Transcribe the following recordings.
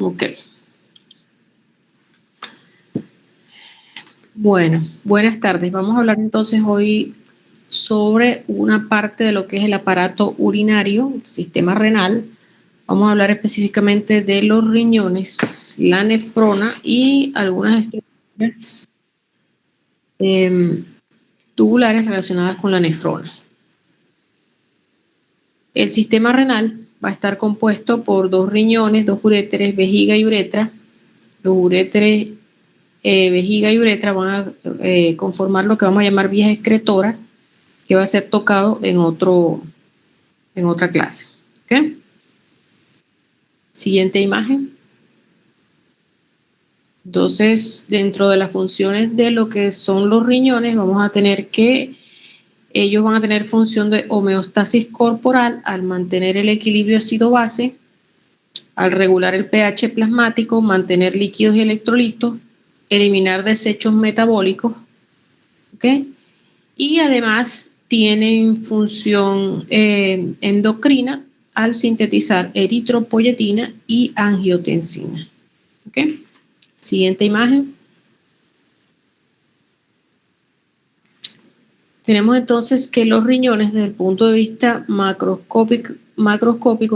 Ok. Bueno, buenas tardes. Vamos a hablar entonces hoy sobre una parte de lo que es el aparato urinario, el sistema renal. Vamos a hablar específicamente de los riñones, la nefrona y algunas estructuras tubulares relacionadas con la nefrona. El sistema renal va a estar compuesto por dos riñones, dos uréteres, vejiga y uretra. Los uréteres, vejiga y uretra van a conformar lo que vamos a llamar vías excretoras, que va a ser tocado en otra clase. ¿Okay? Siguiente imagen. Entonces, dentro de las funciones de lo que son los riñones, vamos a tener que ellos van a tener función de homeostasis corporal al mantener el equilibrio ácido-base, al regular el pH plasmático, mantener líquidos y electrolitos, eliminar desechos metabólicos, ¿ok? Y además tienen función endocrina al sintetizar eritropoyetina y angiotensina, ¿ok? Siguiente imagen. Tenemos entonces que los riñones desde el punto de vista macroscópico,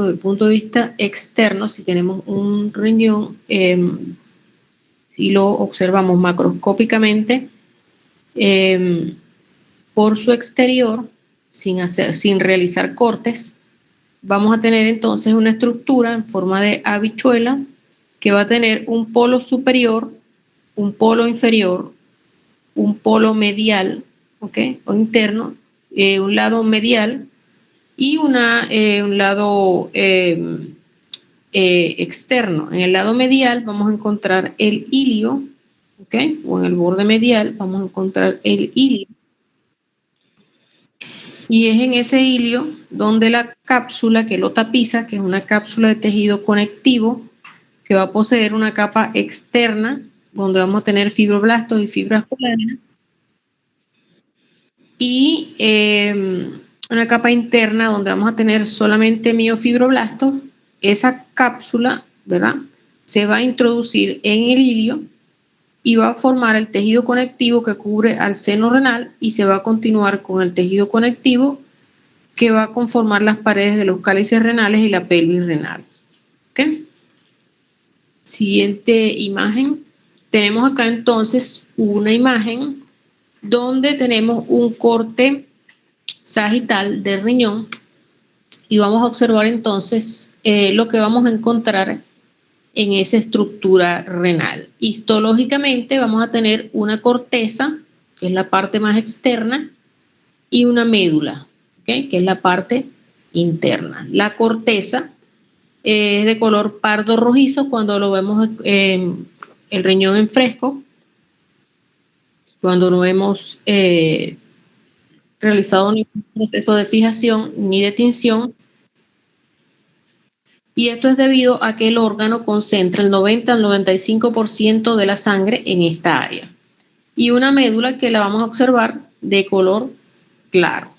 desde el punto de vista externo, si tenemos un riñón y lo observamos macroscópicamente, por su exterior, sin realizar cortes, vamos a tener entonces una estructura en forma de habichuela que va a tener un polo superior, un polo inferior, un polo medial, ¿okay? O interno, un lado medial y un lado externo. En el lado medial vamos a encontrar el ilio, ¿okay? O en el borde medial vamos a encontrar el ilio. Y es en ese hilio donde la cápsula que lo tapiza, que es una cápsula de tejido conectivo, que va a poseer una capa externa, donde vamos a tener fibroblastos y fibras colágenas, y una capa interna donde vamos a tener solamente miofibroblastos. Esa cápsula, ¿verdad?, se va a introducir en el ilio y va a formar el tejido conectivo que cubre al seno renal y se va a continuar con el tejido conectivo que va a conformar las paredes de los cálices renales y la pelvis renal. ¿Okay? Siguiente imagen. Tenemos acá entonces una imagen donde tenemos un corte sagital del riñón y vamos a observar entonces lo que vamos a encontrar en esa estructura renal. Histológicamente vamos a tener una corteza, que es la parte más externa, y una médula, ¿okay?, que es la parte interna. La corteza es de color pardo rojizo cuando lo vemos el riñón en fresco, cuando no hemos realizado ningún proceso de fijación ni de tinción. Y esto es debido a que el órgano concentra el 90 al 95% de la sangre en esta área. Y una médula que la vamos a observar de color claro.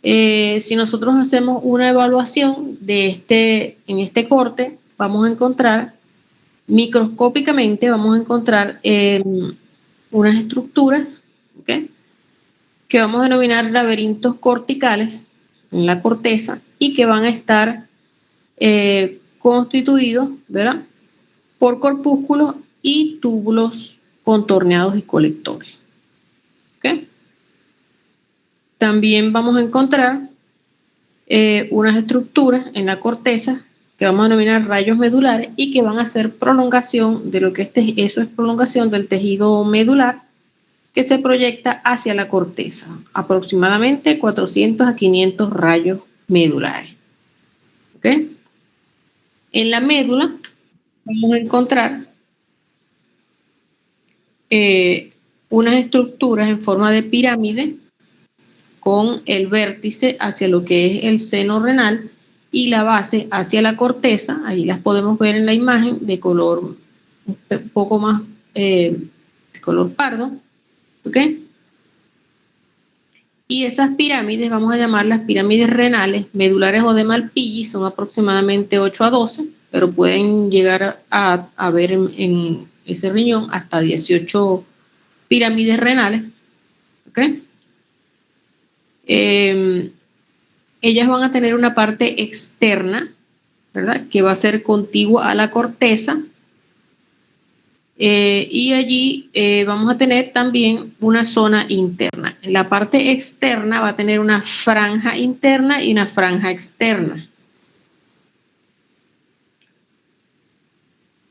Si nosotros hacemos una evaluación de en este corte, vamos a encontrar, microscópicamente, vamos a encontrar unas estructuras, ¿okay?, que vamos a denominar laberintos corticales en la corteza y que van a estar constituidos, ¿verdad?, por corpúsculos y túbulos contorneados y colectores. ¿Okay? También vamos a encontrar unas estructuras en la corteza que vamos a denominar rayos medulares y que van a ser prolongación de lo que eso es prolongación del tejido medular que se proyecta hacia la corteza, aproximadamente 400 a 500 rayos medulares. ¿Okay? En la médula vamos a encontrar unas estructuras en forma de pirámide con el vértice hacia lo que es el seno renal y la base hacia la corteza. Ahí las podemos ver en la imagen de color un poco más de color pardo. ¿Ok? Y esas pirámides, vamos a llamarlas pirámides renales, medulares o de Malpighi, son aproximadamente 8 a 12. pero pueden llegar a ver en ese riñón hasta 18 pirámides renales. ¿Ok? Ellas van a tener una parte externa, ¿verdad?, que va a ser contigua a la corteza. Y allí vamos a tener también una zona interna. En la parte externa va a tener una franja interna y una franja externa.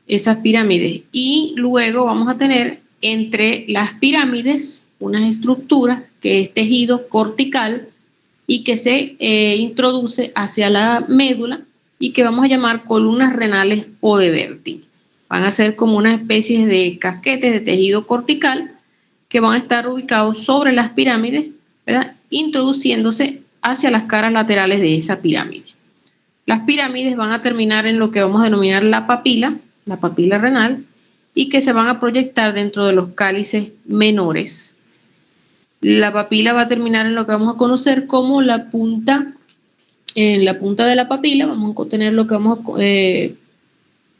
Esas pirámides. Y luego vamos a tener entre las pirámides unas estructuras que es tejido cortical y que se introduce hacia la médula y que vamos a llamar columnas renales o de Bertin. Van a ser como una especie de casquetes de tejido cortical que van a estar ubicados sobre las pirámides, ¿verdad?, introduciéndose hacia las caras laterales de esa pirámide. Las pirámides van a terminar en lo que vamos a denominar la papila renal, y que se van a proyectar dentro de los cálices menores. La papila va a terminar en lo que vamos a conocer como la punta. En la punta de la papila vamos a tener lo que vamos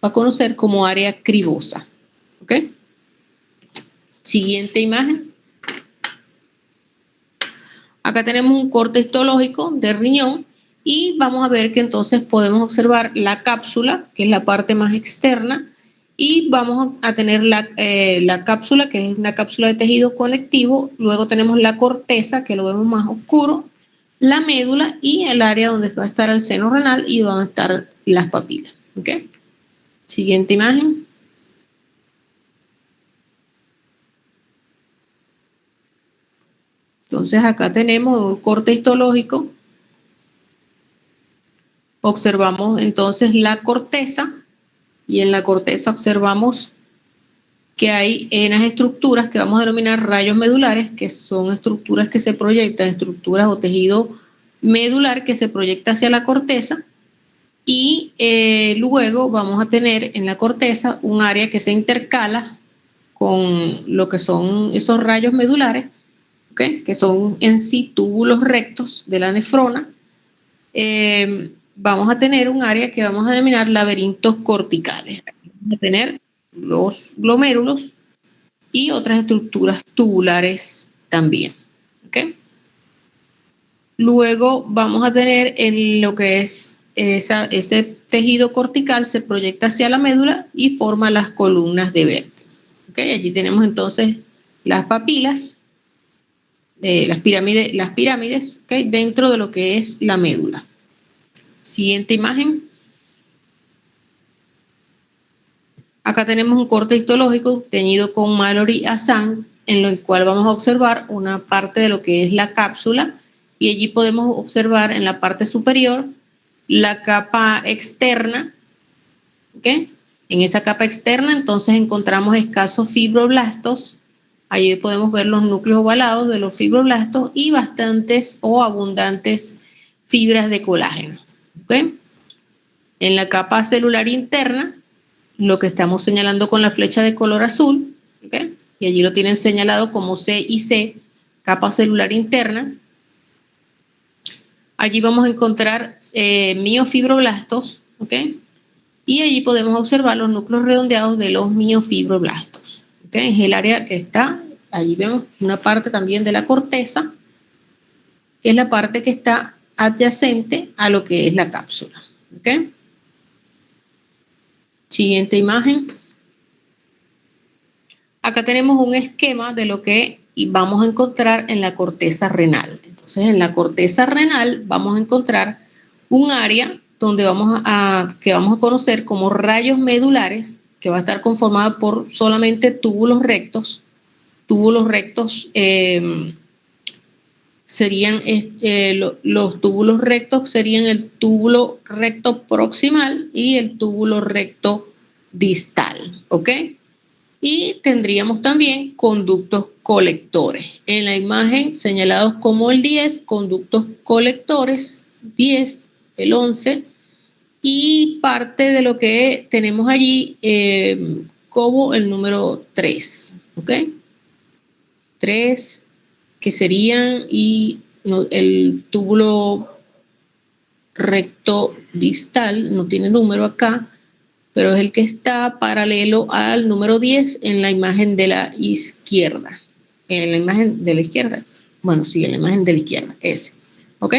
a conocer como área cribosa. ¿Ok? Siguiente imagen. Acá tenemos un corte histológico de riñón y vamos a ver que entonces podemos observar la cápsula, que es la parte más externa, y vamos a tener la cápsula, que es una cápsula de tejido conectivo. Luego tenemos la corteza, que lo vemos más oscuro, la médula y el área donde va a estar el seno renal y van a estar las papilas. ¿Ok? Siguiente imagen. Entonces acá tenemos un corte histológico. Observamos entonces la corteza y en la corteza observamos que hay unas estructuras que vamos a denominar rayos medulares, que son estructuras que se proyectan, estructuras o tejido medular que se proyecta hacia la corteza, y luego vamos a tener en la corteza un área que se intercala con lo que son esos rayos medulares, ¿okay?, que son en sí túbulos rectos de la nefrona. Vamos a tener un área que vamos a denominar laberintos corticales. Vamos a tener los glomérulos y otras estructuras tubulares también. ¿Okay? Luego vamos a tener en lo que es ese tejido cortical se proyecta hacia la médula y forma las columnas de Bertin. ¿Okay? Allí tenemos entonces las papilas, las pirámides, ¿okay?, dentro de lo que es la médula. Siguiente imagen. Acá tenemos un corte histológico teñido con Mallory-Hazan, en el cual vamos a observar una parte de lo que es la cápsula, y allí podemos observar en la parte superior la capa externa. ¿Okay? En esa capa externa entonces encontramos escasos fibroblastos. Allí podemos ver los núcleos ovalados de los fibroblastos y bastantes o abundantes fibras de colágeno. ¿Okay? En la capa celular interna, lo que estamos señalando con la flecha de color azul, ¿okay?, y allí lo tienen señalado como C y C, capa celular interna. Allí vamos a encontrar miofibroblastos, ¿okay?, y allí podemos observar los núcleos redondeados de los miofibroblastos. ¿Okay? Es el área que está, allí vemos una parte también de la corteza, que es la parte que está adyacente a lo que es la cápsula. ¿Okay? Siguiente imagen. Acá tenemos un esquema de lo que vamos a encontrar en la corteza renal. Entonces, en la corteza renal vamos a encontrar un área donde vamos a conocer como rayos medulares, que va a estar conformada por solamente túbulos rectos. Túbulos rectos serían, los túbulos rectos serían el túbulo recto proximal y el túbulo recto distal, ¿ok? Y tendríamos también conductos colectores. En la imagen señalados como el 10, conductos colectores, 10, el 11, y parte de lo que tenemos allí como el número 3, ¿ok? 3 que serían el túbulo recto distal, no tiene número acá, pero es el que está paralelo al número 10 en la imagen de la izquierda. En la imagen de la izquierda. Bueno, sí, en la imagen de la izquierda, ese. ¿Ok?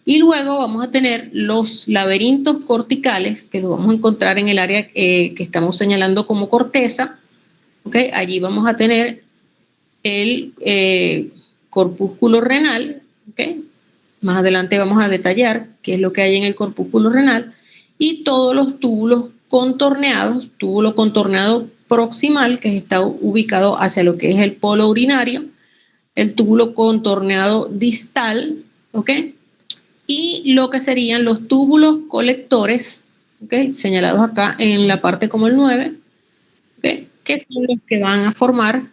Y luego vamos a tener los laberintos corticales, que los vamos a encontrar en el área que estamos señalando como corteza. ¿Ok? Allí vamos a tener el corpúsculo renal. ¿Ok? Más adelante vamos a detallar qué es lo que hay en el corpúsculo renal y todos los túbulos contorneados, túbulo contorneado proximal que está ubicado hacia lo que es el polo urinario, el túbulo contorneado distal, ¿ok? Y lo que serían los túbulos colectores, ¿ok? Señalados acá en la parte como el 9, ¿ok? Que son los que van a formar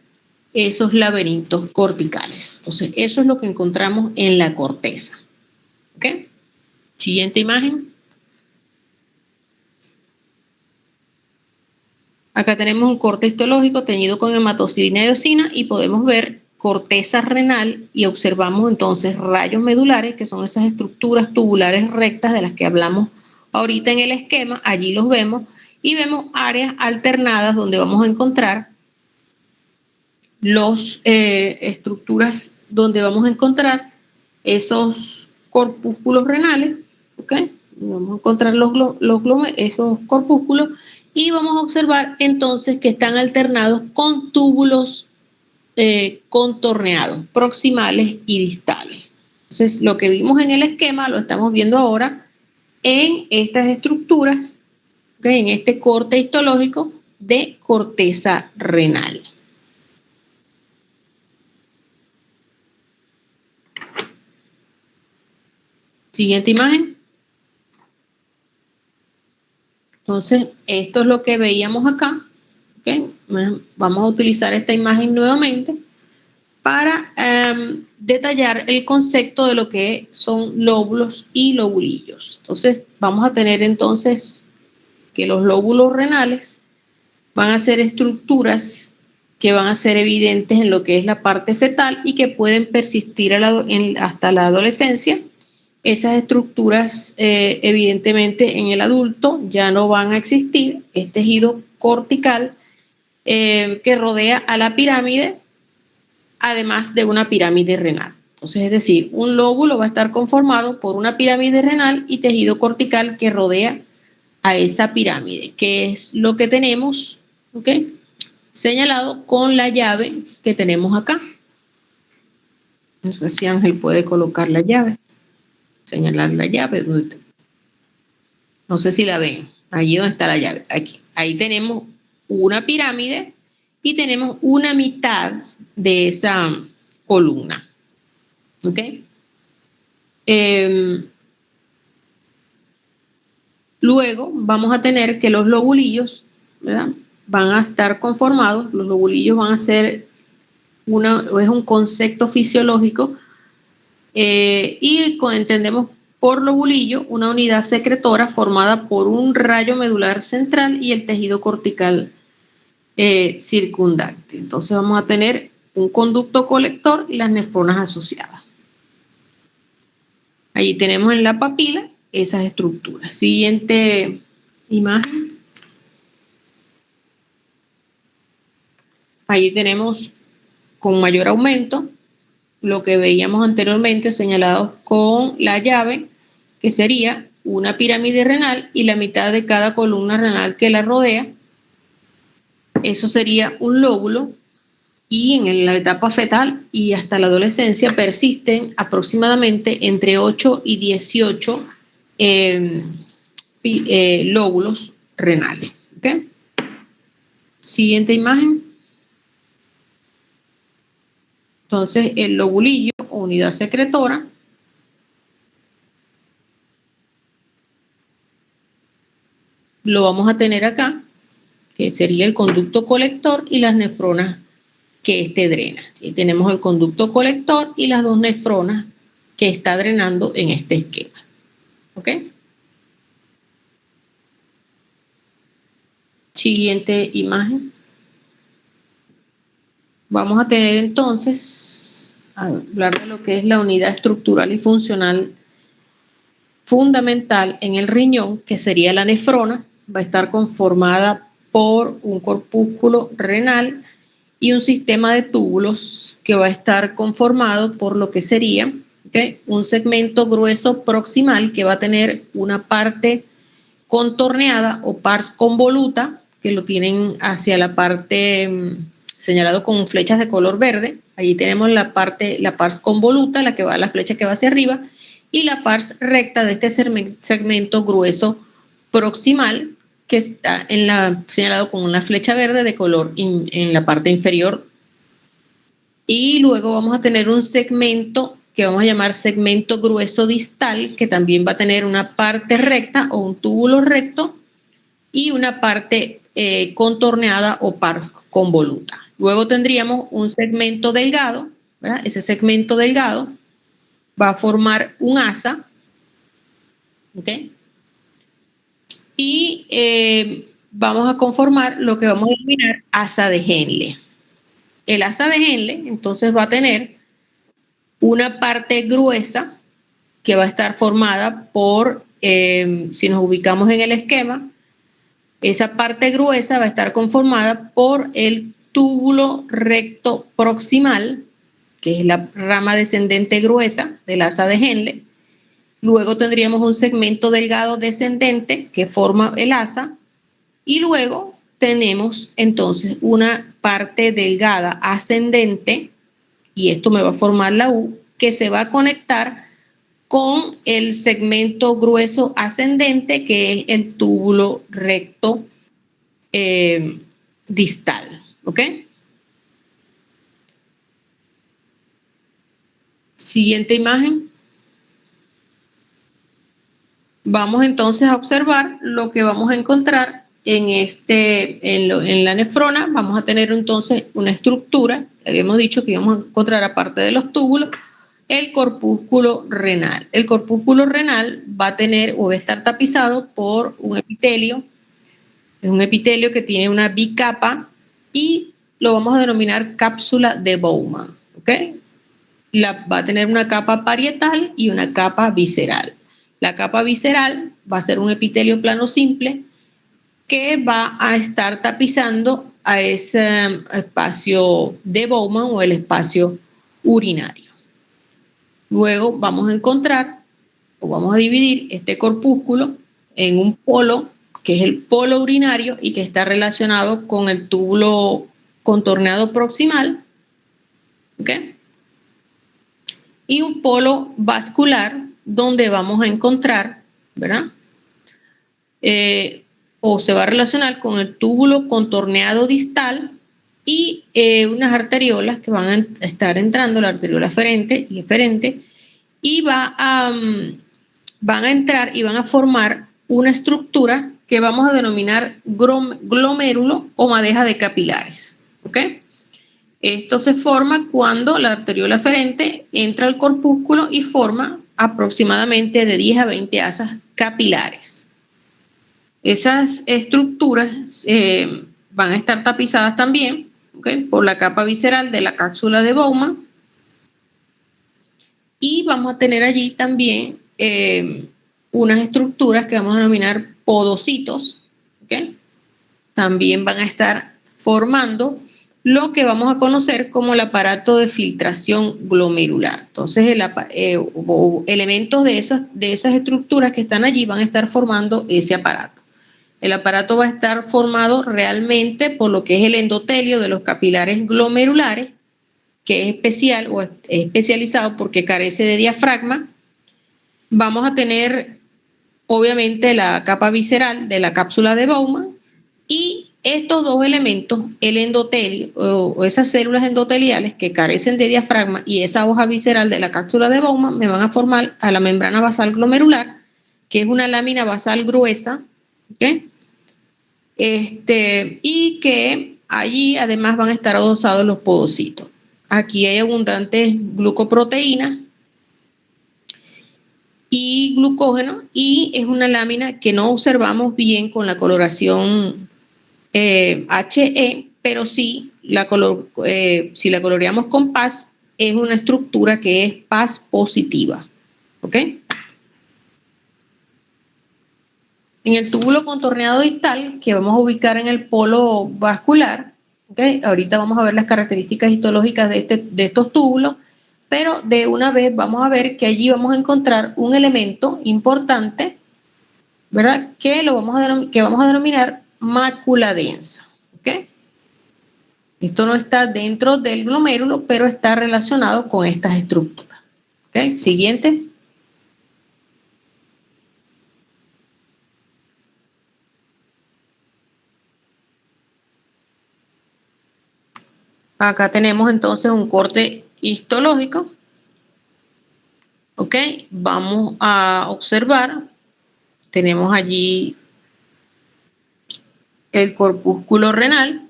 esos laberintos corticales. Entonces, eso es lo que encontramos en la corteza. ¿Ok? Siguiente imagen. Acá tenemos un corte histológico teñido con hematocina y eosina y podemos ver corteza renal y observamos entonces rayos medulares, que son esas estructuras tubulares rectas de las que hablamos ahorita en el esquema. Allí los vemos y vemos áreas alternadas donde vamos a encontrar los estructuras donde vamos a encontrar esos corpúsculos renales, ¿ok? Vamos a encontrar esos corpúsculos y vamos a observar entonces que están alternados con túbulos contorneados, proximales y distales. Entonces, lo que vimos en el esquema lo estamos viendo ahora en estas estructuras, ¿okay? En este corte histológico de corteza renal. Siguiente imagen. Entonces, esto es lo que veíamos acá. ¿Okay? Vamos a utilizar esta imagen nuevamente para detallar el concepto de lo que son lóbulos y lobulillos. Entonces, vamos a tener entonces que los lóbulos renales van a ser estructuras que van a ser evidentes en lo que es la parte fetal y que pueden persistir hasta la adolescencia. Esas estructuras, evidentemente, en el adulto ya no van a existir. Es tejido cortical que rodea a la pirámide, además de una pirámide renal. Entonces, es decir, un lóbulo va a estar conformado por una pirámide renal y tejido cortical que rodea a esa pirámide, que es lo que tenemos, ¿ok? Señalado con la llave que tenemos acá. No sé si Ángel puede colocar la llave, señalar la llave. No sé si la ven, allí donde está la llave, aquí. Ahí tenemos una pirámide y tenemos una mitad de esa columna. ¿Ok? Luego vamos a tener que los lobulillos, ¿verdad? Van a estar conformados, los lobulillos van a ser es un concepto fisiológico y entendemos por lobulillo una unidad secretora formada por un rayo medular central y el tejido cortical circundante. Entonces vamos a tener un conducto colector y las nefronas asociadas. Allí tenemos en la papila esas estructuras. Siguiente imagen. Allí tenemos con mayor aumento lo que veíamos anteriormente señalados con la llave, que sería una pirámide renal y la mitad de cada columna renal que la rodea. Eso sería un lóbulo y en la etapa fetal y hasta la adolescencia persisten aproximadamente entre 8 y 18 lóbulos renales. ¿Okay? Siguiente imagen. Entonces, el lobulillo o unidad secretora lo vamos a tener acá, que sería el conducto colector y las nefronas que este drena. Y tenemos el conducto colector y las dos nefronas que está drenando en este esquema. ¿Ok? Siguiente imagen. Vamos a tener entonces, a hablar de lo que es la unidad estructural y funcional fundamental en el riñón, que sería la nefrona, va a estar conformada por un corpúsculo renal y un sistema de túbulos que va a estar conformado por lo que sería un segmento grueso proximal que va a tener una parte contorneada o pars convoluta, que lo tienen hacia la parte señalado con flechas de color verde. Allí tenemos la pars convoluta, la flecha que va hacia arriba, y la pars recta de este segmento grueso proximal, que está señalado con una flecha verde de color en la parte inferior. Y luego vamos a tener un segmento que vamos a llamar segmento grueso distal, que también va a tener una parte recta o un túbulo recto y una parte contorneada o pars convoluta. Luego tendríamos un segmento delgado, ¿verdad? Ese segmento delgado va a formar un asa, ¿ok? Y vamos a conformar lo que vamos a denominar asa de Henle. El asa de Henle entonces va a tener una parte gruesa que va a estar formada por, si nos ubicamos en el esquema, esa parte gruesa va a estar conformada por el túbulo recto proximal, que es la rama descendente gruesa del asa de Henle. Luego tendríamos un segmento delgado descendente que forma el asa. Y luego tenemos entonces una parte delgada ascendente, y esto me va a formar la U, que se va a conectar con el segmento grueso ascendente, que es el túbulo recto distal. ¿Ok? Siguiente imagen. Vamos entonces a observar lo que vamos a encontrar en la nefrona. Vamos a tener entonces una estructura. Habíamos dicho que íbamos a encontrar, aparte de los túbulos, el corpúsculo renal. El corpúsculo renal va a tener o va a estar tapizado por un epitelio. Es un epitelio que tiene una bicapa y lo vamos a denominar cápsula de Bowman. ¿Ok? Va a tener una capa parietal y una capa visceral. La capa visceral va a ser un epitelio plano simple que va a estar tapizando a ese espacio de Bowman o el espacio urinario. Luego vamos a encontrar o vamos a dividir este corpúsculo en un polo, que es el polo urinario y que está relacionado con el túbulo contorneado proximal, ¿ok? Y un polo vascular, donde vamos a encontrar, ¿verdad? O se va a relacionar con el túbulo contorneado distal y unas arteriolas que van a estar entrando, la arteriola aferente y eferente, y van a entrar y van a formar una estructura que vamos a denominar glomérulo o madeja de capilares. ¿Ok? Esto se forma cuando la arteriola aferente entra al corpúsculo y forma aproximadamente de 10 a 20 asas capilares. Esas estructuras van a estar tapizadas también, ¿okay?, por la capa visceral de la cápsula de Bowman, y vamos a tener allí también unas estructuras que vamos a denominar podocitos, ¿okay? También van a estar formando lo que vamos a conocer como el aparato de filtración glomerular. Entonces, elementos de esas estructuras que están allí van a estar formando ese aparato. El aparato va a estar formado realmente por lo que es el endotelio de los capilares glomerulares, que es especial o es especializado porque carece de diafragma. Vamos a tener, obviamente, la capa visceral de la cápsula de Bowman, y estos dos elementos, el endotelio o esas células endoteliales que carecen de diafragma y esa hoja visceral de la cápsula de Bowman, me van a formar a la membrana basal glomerular, que es una lámina basal gruesa, ¿okay? Y que allí además van a estar adosados los podocitos. Aquí hay abundantes glucoproteínas y glucógeno, y es una lámina que no observamos bien con la coloración HE, pero sí si la coloreamos con PAS, es una estructura que es PAS positiva. ¿Ok? En el túbulo contorneado distal, que vamos a ubicar en el polo vascular, ¿okay? Ahorita vamos a ver las características histológicas de estos túbulos, pero de una vez vamos a ver que allí vamos a encontrar un elemento importante, ¿verdad? Que vamos a denominar mácula densa, ¿ok? Esto no está dentro del glomérulo, pero está relacionado con estas estructuras, ¿ok? Siguiente. Acá tenemos entonces un corte histológico. Ok, vamos a observar. Tenemos allí el corpúsculo renal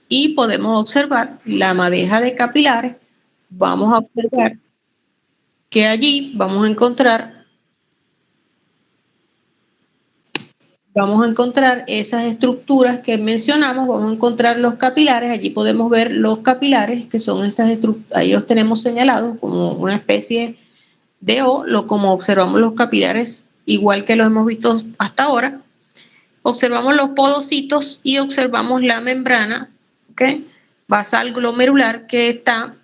y podemos observar la madeja de capilares. Vamos a observar que allí vamos a encontrar esas estructuras que mencionamos, vamos a encontrar los capilares, allí podemos ver los capilares, que son esas estructuras, ahí los tenemos señalados como una especie de O, como observamos los capilares, igual que los hemos visto hasta ahora. Observamos los podocitos y observamos la membrana, ¿okay?, basal glomerular, que está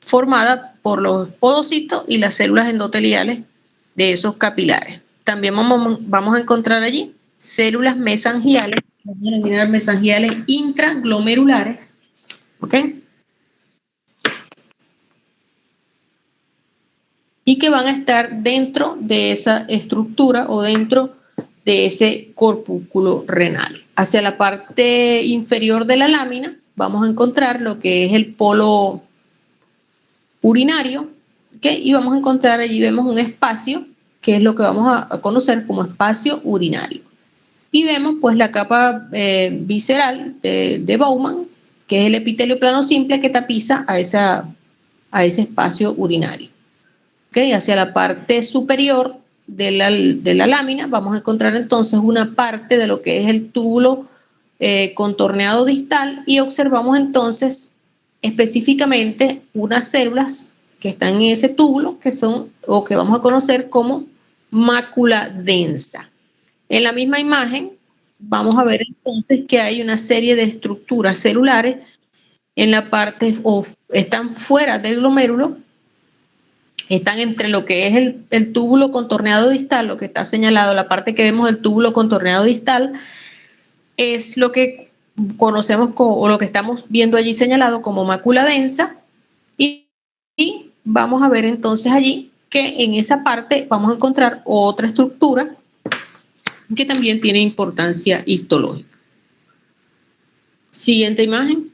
formada por los podocitos y las células endoteliales de esos capilares. También vamos a encontrar allí células mesangiales, vamos a denominar mesangiales intraglomerulares, ¿ok? Y que van a estar dentro de esa estructura o dentro de ese corpúsculo renal. Hacia la parte inferior de la lámina vamos a encontrar lo que es el polo urinario, ¿okay? Y vamos a encontrar allí, vemos un espacio que es lo que vamos a conocer como espacio urinario. Y vemos pues la capa visceral de Bowman, que es el epitelio plano simple que tapiza a ese espacio urinario. ¿Okay? Hacia la parte superior de la lámina vamos a encontrar entonces una parte de lo que es el túbulo contorneado distal y observamos entonces específicamente unas células que están en ese túbulo que son o que vamos a conocer como mácula densa. En la misma imagen vamos a ver entonces que hay una serie de estructuras celulares en la parte o están fuera del glomérulo, están entre lo que es el túbulo contorneado distal, lo que está señalado, la parte que vemos del túbulo contorneado distal, es lo que conocemos o lo que estamos viendo allí señalado como mácula densa y vamos a ver entonces allí que en esa parte vamos a encontrar otra estructura que también tiene importancia histológica. Siguiente imagen.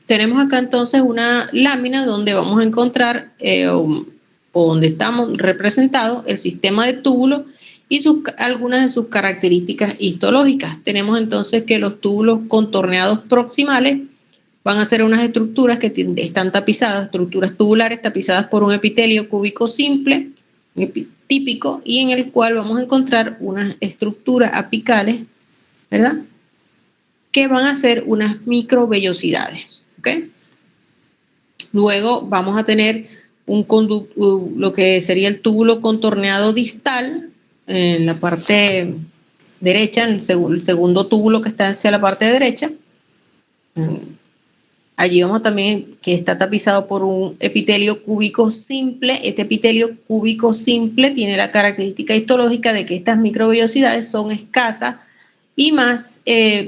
Tenemos acá entonces una lámina donde vamos a encontrar o donde estamos representados el sistema de túbulos y algunas de sus características histológicas. Tenemos entonces que los túbulos contorneados proximales van a ser unas estructuras que están tapizadas, estructuras tubulares tapizadas por un epitelio cúbico simple, típico, y en el cual vamos a encontrar unas estructuras apicales, ¿verdad?, que van a ser unas microvellosidades. ¿Okay? Luego vamos a tener lo que sería el túbulo contorneado distal en la parte derecha, en el segundo túbulo que está hacia la parte derecha. Allí vamos también que está tapizado por un epitelio cúbico simple. Este epitelio cúbico simple tiene la característica histológica de que estas microvellosidades son escasas y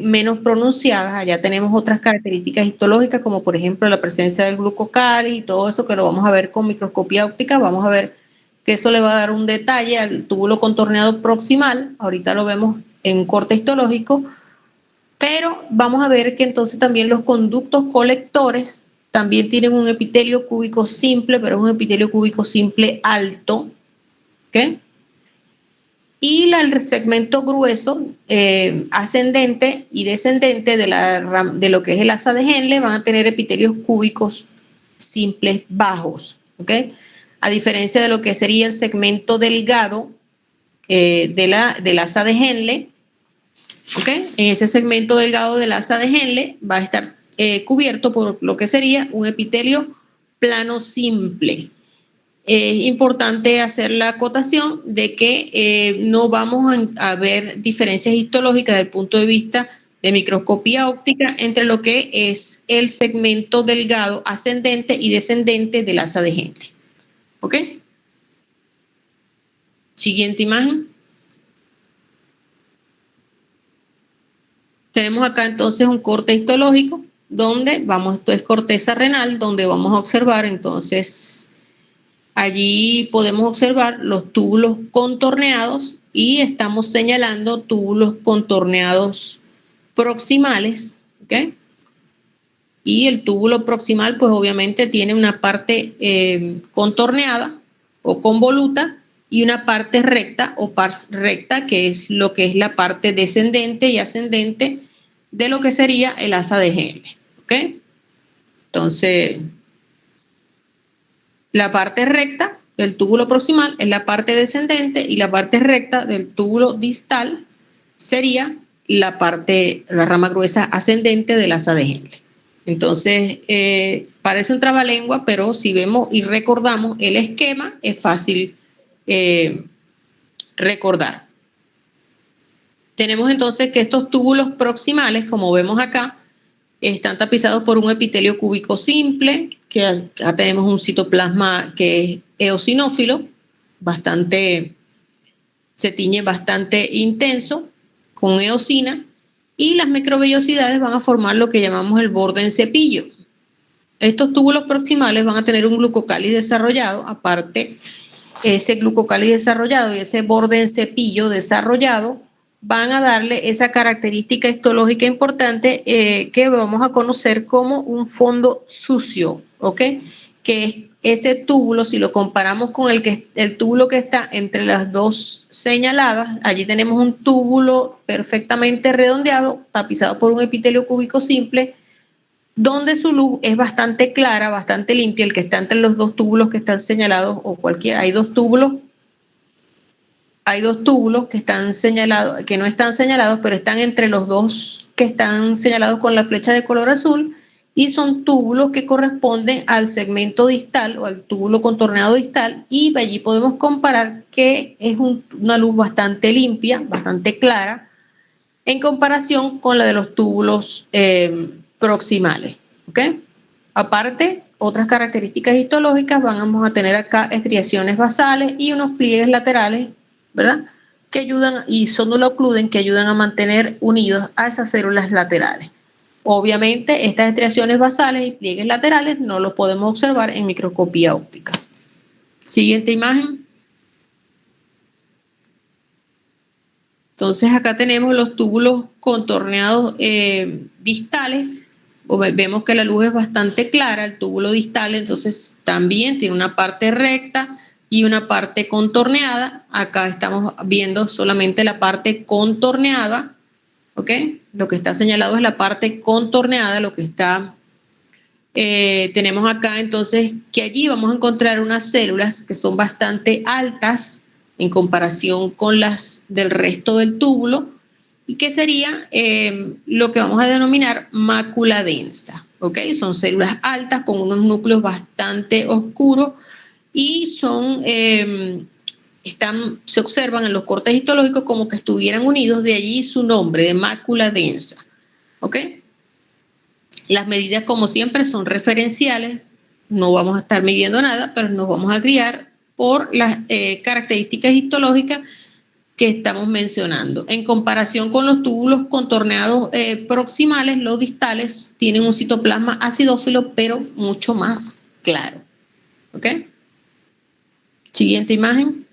menos pronunciadas. Allá tenemos otras características histológicas, como por ejemplo la presencia del glucocálice y todo eso que lo vamos a ver con microscopía óptica. Vamos a ver que eso le va a dar un detalle al túbulo contorneado proximal. Ahorita lo vemos en un corte histológico, pero vamos a ver que entonces también los conductos colectores también tienen un epitelio cúbico simple, pero es un epitelio cúbico simple alto, ¿ok? Y el segmento grueso ascendente y descendente de lo que es el asa de Henle van a tener epitelios cúbicos simples bajos, ¿ok? a diferencia de lo que sería el segmento delgado del asa de Henle. ¿Ok? En ese segmento delgado del asa de Henle va a estar cubierto por lo que sería un epitelio plano simple. Es importante hacer la acotación de que no vamos a ver diferencias histológicas desde el punto de vista de microscopía óptica entre lo que es el segmento delgado ascendente y descendente del asa de Henle. ¿Ok? Siguiente imagen. Tenemos acá entonces un corte histológico donde esto es corteza renal, donde vamos a observar entonces, allí podemos observar los túbulos contorneados y estamos señalando túbulos contorneados proximales, ¿ok? Y el túbulo proximal pues obviamente tiene una parte contorneada o convoluta y una parte recta o pars recta, que es lo que es la parte descendente y ascendente de lo que sería el asa de Henle, ¿ok? Entonces, la parte recta del túbulo proximal es la parte descendente y la parte recta del túbulo distal sería la rama gruesa ascendente del asa de Henle. Entonces, parece un trabalengua, pero si vemos y recordamos el esquema, es fácil recordar. Tenemos entonces que estos túbulos proximales, como vemos acá, están tapizados por un epitelio cúbico simple, que acá tenemos un citoplasma que es eosinófilo, se tiñe bastante intenso, con eosina, y las microvellosidades van a formar lo que llamamos el borde en cepillo. Estos túbulos proximales van a tener un glucocáliz desarrollado, aparte ese glucocáliz desarrollado y ese borde en cepillo desarrollado van a darle esa característica histológica importante que vamos a conocer como un fondo sucio, ¿ok? Que es ese túbulo, si lo comparamos con el túbulo que está entre las dos señaladas, allí tenemos un túbulo perfectamente redondeado, tapizado por un epitelio cúbico simple, donde su luz es bastante clara, bastante limpia, el que está entre los dos túbulos que están señalados, o cualquiera, hay dos túbulos que están señalados, que no están señalados, pero están entre los dos que están señalados con la flecha de color azul, y son túbulos que corresponden al segmento distal o al túbulo contorneado distal, y allí podemos comparar que es una luz bastante limpia, bastante clara, en comparación con la de los túbulos proximales, ¿ok? Aparte, otras características histológicas, vamos a tener acá estriaciones basales y unos pliegues laterales, ¿verdad? Que ayudan, y sonula ocluden, que ayudan a mantener unidos a esas células laterales. Obviamente, estas estriaciones basales y pliegues laterales no los podemos observar en microscopía óptica. Siguiente imagen. Entonces, acá tenemos los túbulos contorneados distales. Vemos que la luz es bastante clara, el túbulo distal, entonces también tiene una parte recta y una parte contorneada. Acá estamos viendo solamente la parte contorneada, ¿ok? Lo que está señalado es la parte contorneada, lo que está... tenemos acá entonces que allí vamos a encontrar unas células que son bastante altas en comparación con las del resto del túbulo, y que sería lo que vamos a denominar mácula densa, ¿ok? Son células altas con unos núcleos bastante oscuros y se observan en los cortes histológicos como que estuvieran unidos, de allí su nombre de mácula densa, ¿ok? Las medidas, como siempre, son referenciales, no vamos a estar midiendo nada, pero nos vamos a guiar por las características histológicas que estamos mencionando. En comparación con los túbulos contorneados proximales, los distales tienen un citoplasma acidófilo, pero mucho más claro. ¿Ok? Siguiente imagen.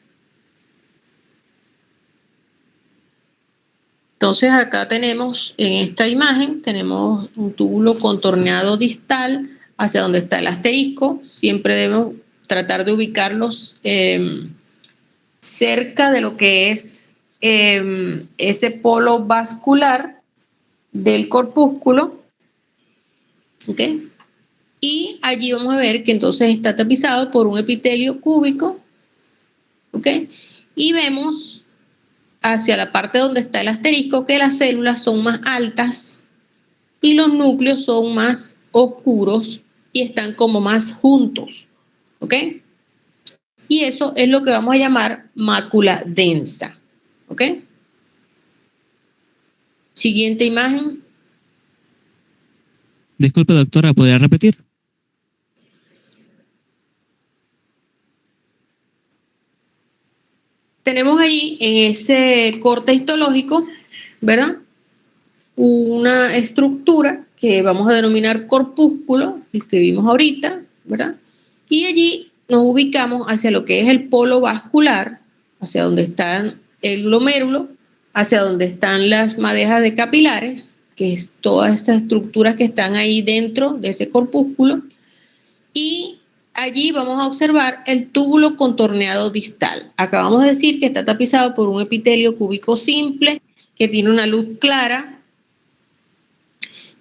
Entonces acá tenemos, en esta imagen, tenemos un túbulo contorneado distal hacia donde está el asterisco. Siempre debemos tratar de ubicarlos cerca de lo que es ese polo vascular del corpúsculo, ¿ok? Y allí vamos a ver que entonces está tapizado por un epitelio cúbico, ¿ok? Y vemos hacia la parte donde está el asterisco que las células son más altas y los núcleos son más oscuros y están como más juntos, ¿ok? Y eso es lo que vamos a llamar mácula densa, ¿ok? Siguiente imagen. Disculpe, doctora, ¿podría repetir? Tenemos allí en ese corte histológico, ¿verdad? Una estructura que vamos a denominar corpúsculo, el que vimos ahorita, ¿verdad? Y allí nos ubicamos hacia lo que es el polo vascular, hacia donde está el glomérulo, hacia donde están las madejas de capilares, que es todas esas estructuras que están ahí dentro de ese corpúsculo, y allí vamos a observar el túbulo contorneado distal. Acabamos de decir que está tapizado por un epitelio cúbico simple, que tiene una luz clara,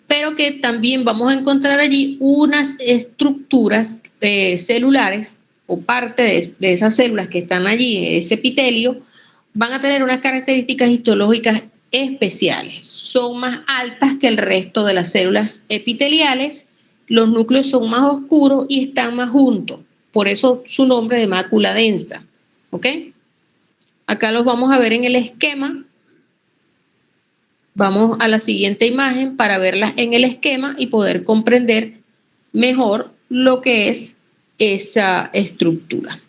pero que también vamos a encontrar allí unas estructuras celulares o parte de esas células que están allí, ese epitelio, van a tener unas características histológicas especiales. Son más altas que el resto de las células epiteliales, los núcleos son más oscuros y están más juntos. Por eso su nombre de mácula densa. ¿Ok? Acá los vamos a ver en el esquema. Vamos a la siguiente imagen para verlas en el esquema y poder comprender mejor lo que es esa estructura.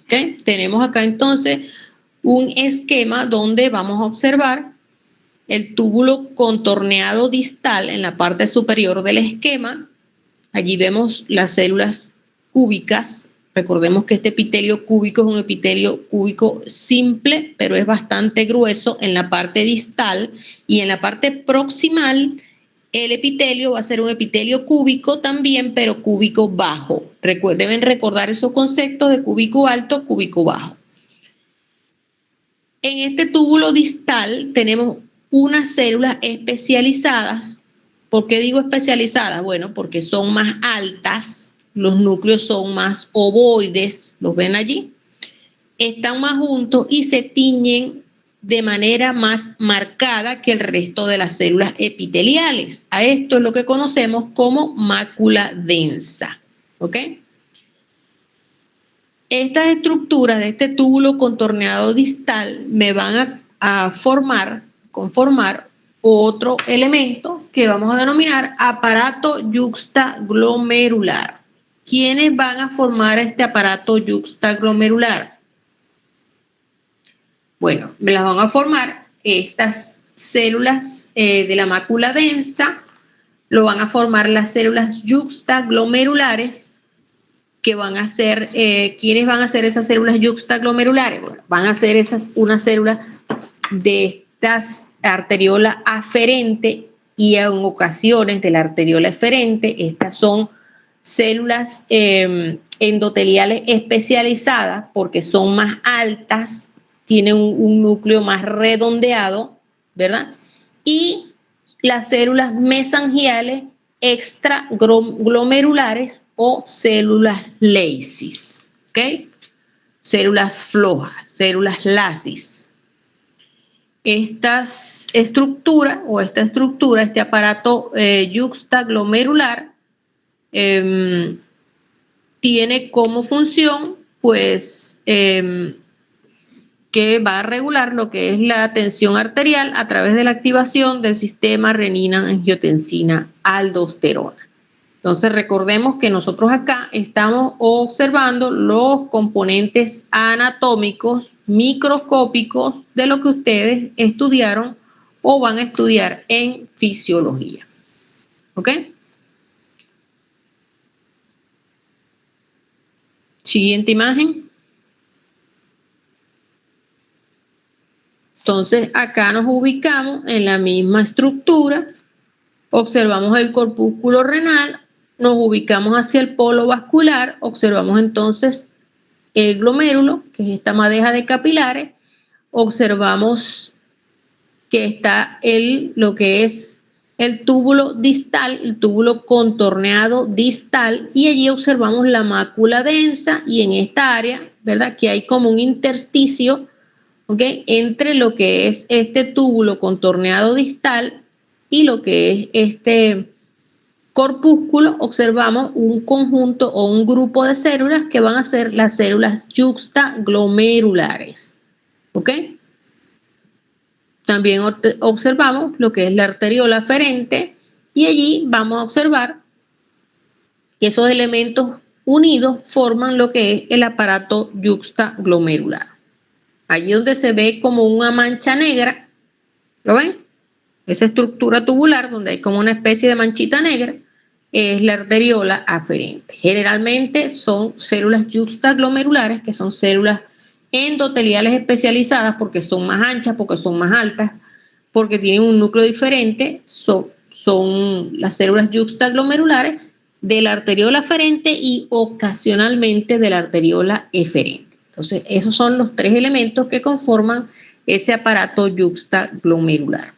¿Okay? Tenemos acá entonces un esquema donde vamos a observar el túbulo contorneado distal en la parte superior del esquema. Allí vemos las células cúbicas. Recordemos que este epitelio cúbico es un epitelio cúbico simple, pero es bastante grueso en la parte distal, y en la parte proximal el epitelio va a ser un epitelio cúbico también, pero cúbico bajo. Deben recordar esos conceptos de cúbico alto, cúbico bajo. En este túbulo distal tenemos unas células especializadas. ¿Por qué digo especializadas? Bueno, porque son más altas, los núcleos son más ovoides, ¿los ven allí? Están más juntos y se tiñen de manera más marcada que el resto de las células epiteliales. A esto es lo que conocemos como mácula densa, ¿ok? Estas estructuras de este túbulo contorneado distal me van a conformar otro elemento que vamos a denominar aparato yuxtaglomerular. ¿Quiénes van a formar este aparato yuxtaglomerular? Bueno, me las van a formar estas células de la mácula densa, lo van a formar las células yuxtaglomerulares, que van a ser, ¿quiénes van a ser esas células yuxtaglomerulares? Bueno, van a ser unas células de estas arteriola aferente y en ocasiones de la arteriola eferente. Estas son células endoteliales especializadas porque son más altas, tienen un núcleo más redondeado, ¿verdad? Y las células mesangiales extraglomerulares o células lacis, ¿ok? Células flojas, células lacis. Esta estructura, este aparato yuxtaglomerular, tiene como función, pues, que va a regular lo que es la tensión arterial a través de la activación del sistema renina-angiotensina-aldosterona. Entonces recordemos que nosotros acá estamos observando los componentes anatómicos microscópicos de lo que ustedes estudiaron o van a estudiar en fisiología. ¿Ok? Siguiente imagen. Entonces acá nos ubicamos en la misma estructura, observamos el corpúsculo renal, nos ubicamos hacia el polo vascular, observamos entonces el glomérulo, que es esta madeja de capilares, observamos que está lo que es el túbulo distal, el túbulo contorneado distal, y allí observamos la mácula densa, y en esta área, ¿verdad?, que hay como un intersticio, ¿ok?, entre lo que es este túbulo contorneado distal y lo que es este corpúsculo, observamos un conjunto o un grupo de células que van a ser las células yuxtaglomerulares, ¿ok? También observamos lo que es la arteriola aferente, y allí vamos a observar que esos elementos unidos forman lo que es el aparato yuxtaglomerular. Allí donde se ve como una mancha negra, ¿lo ven? Esa estructura tubular donde hay como una especie de manchita negra es la arteriola aferente. Generalmente son células yuxtaglomerulares, que son células endoteliales especializadas porque son más anchas, porque son más altas, porque tienen un núcleo diferente. Son las células yuxtaglomerulares de la arteriola aferente y ocasionalmente de la arteriola eferente. Entonces, esos son los tres elementos que conforman ese aparato yuxtaglomerular.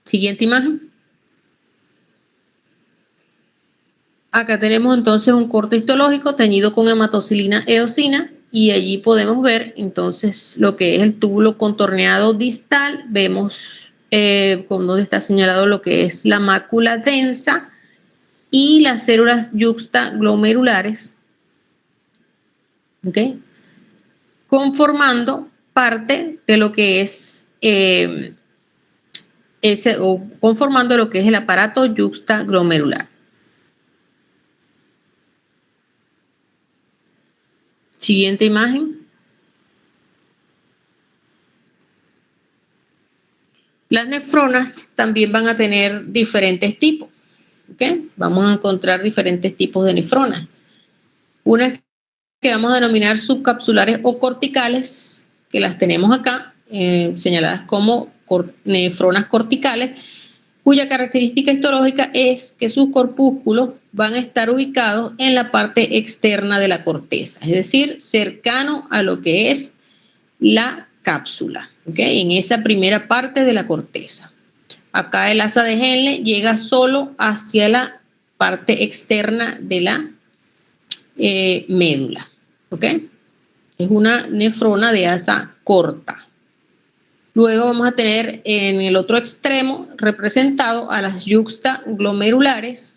Siguiente imagen. Acá tenemos entonces un corte histológico teñido con hematocilina eosina, y allí podemos ver entonces lo que es el túbulo contorneado distal. Vemos con donde está señalado lo que es la mácula densa y las células yuxtaglomerulares, ¿ok?, conformando parte de lo que es conformando lo que es el aparato yuxtaglomerular. Siguiente imagen. Las nefronas también van a tener diferentes tipos, ¿ok? Vamos a encontrar diferentes tipos de nefronas. Unas que vamos a denominar subcapsulares o corticales, que las tenemos acá, señaladas como nefronas corticales, cuya característica histológica es que sus corpúsculos van a estar ubicados en la parte externa de la corteza, es decir, cercano a lo que es la cápsula, ¿ok?, en esa primera parte de la corteza. Acá el asa de Henle llega solo hacia la parte externa de la médula, ¿ok? Es una nefrona de asa corta. Luego vamos a tener en el otro extremo representado a las yuxtaglomerulares,